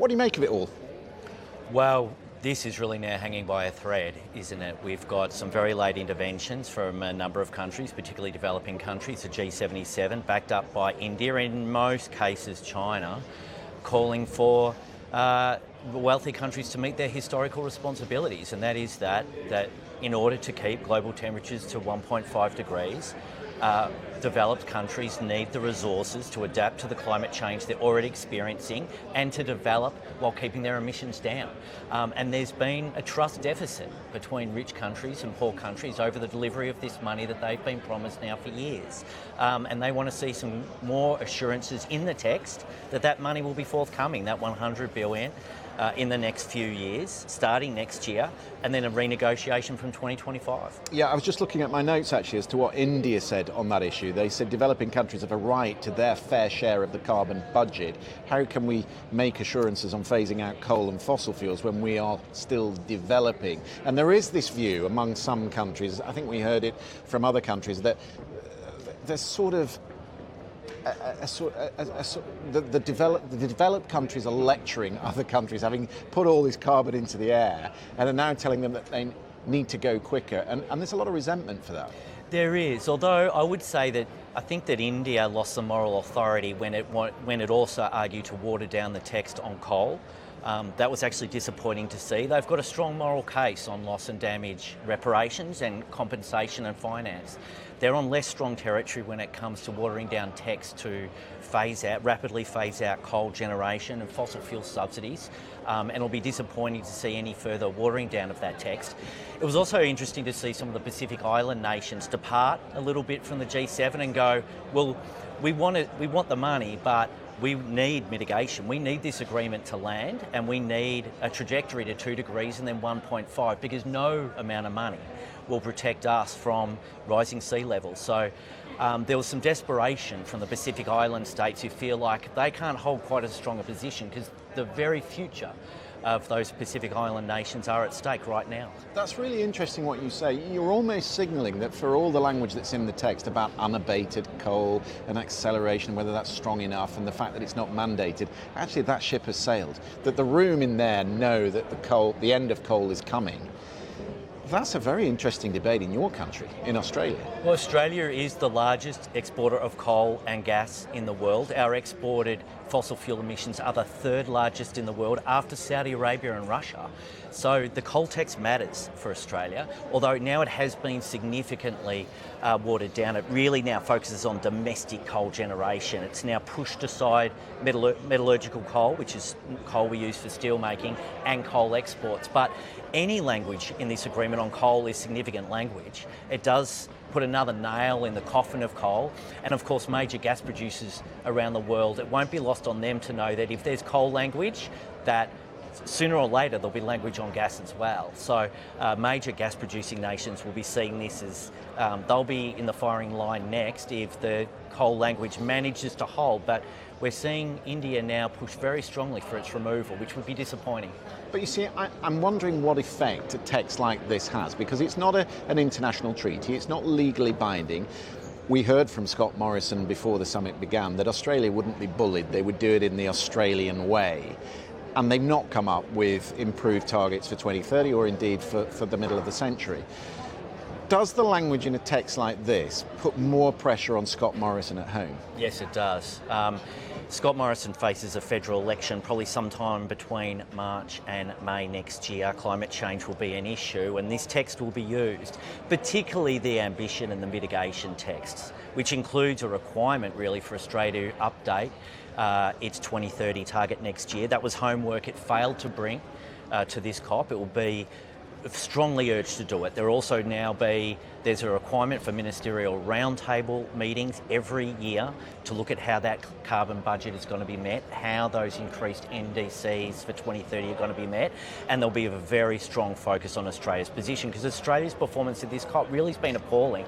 What do you make of it all? Well, this is really now hanging by a thread, isn't it? We've got some very late interventions from a number of countries, particularly developing countries, the G77, backed up by India, in most cases China, calling for wealthy countries to meet their historical responsibilities, and that is that in order to keep global temperatures to 1.5 degrees, developed countries need the resources to adapt to the climate change they're already experiencing and to develop while keeping their emissions down. And there's been a trust deficit between rich countries and poor countries over the delivery of this money that they've been promised now for years. And they want to see some more assurances in the text that money will be forthcoming, that 100 billion. In the next few years, starting next year, and then a renegotiation from 2025. Yeah, I was just looking at my notes actually as to what India said on that issue. They said developing countries have a right to their fair share of the carbon budget. How can we make assurances on phasing out coal and fossil fuels when we are still developing? And there is this view among some countries, I think we heard it from other countries, that there's sort of the developed countries are lecturing other countries, having put all this carbon into the air, and are now telling them that they need to go quicker. And there's a lot of resentment for that. There is, although I would say that I think that India lost some moral authority when it also argued to water down the text on coal. That was actually disappointing to see. They've got a strong moral case on loss and damage reparations and compensation and finance. They're on less strong territory when it comes to watering down text to rapidly phase out coal generation and fossil fuel subsidies. And it'll be disappointing to see any further watering down of that text. It was also interesting to see some of the Pacific Island nations depart a little bit from the G7 and go, well, we want the money, but we need mitigation. We need this agreement to land, and we need a trajectory to 2 degrees and then 1.5, because no amount of money will protect us from rising sea levels. So there was some desperation from the Pacific Island states who feel like they can't hold quite as strong a position because the very future of those Pacific Island nations are at stake right now. That's really interesting what you say. You're almost signalling that for all the language that's in the text about unabated coal and acceleration, whether that's strong enough, and the fact that it's not mandated, actually that ship has sailed. That the room in there know that the end of coal is coming. That's a very interesting debate in your country, in Australia. Well, Australia is the largest exporter of coal and gas in the world. Our exported fossil fuel emissions are the third largest in the world after Saudi Arabia and Russia. So the coal tax matters for Australia, although now it has been significantly watered down. It really now focuses on domestic coal generation. It's now pushed aside metallurgical coal, which is coal we use for steel making, and coal exports. But any language in this agreement on coal is significant language. It does put another nail in the coffin of coal, and of course major gas producers around the world, it won't be lost on them to know that if there's coal language, that sooner or later there'll be language on gas as well. So major gas producing nations will be seeing this as they'll be in the firing line next if the coal language manages to hold. But we're seeing India now push very strongly for its removal, which would be disappointing. But you see, I'm wondering what effect a text like this has, because it's not an international treaty, it's not legally binding. We heard from Scott Morrison before the summit began that Australia wouldn't be bullied, they would do it in the Australian way. And they've not come up with improved targets for 2030 or indeed for the middle of the century. Does the language in a text like this put more pressure on Scott Morrison at home? Yes, it does. Scott Morrison faces a federal election probably sometime between March and May next year. Climate change will be an issue and this text will be used, particularly the ambition and the mitigation texts, which includes a requirement really for Australia to update its 2030 target next year. That was homework it failed to bring to this COP. It will be strongly urged to do it. There's a requirement for ministerial roundtable meetings every year to look at how that carbon budget is going to be met, how those increased NDCs for 2030 are going to be met, and there'll be a very strong focus on Australia's position, because Australia's performance at this COP really has been appalling.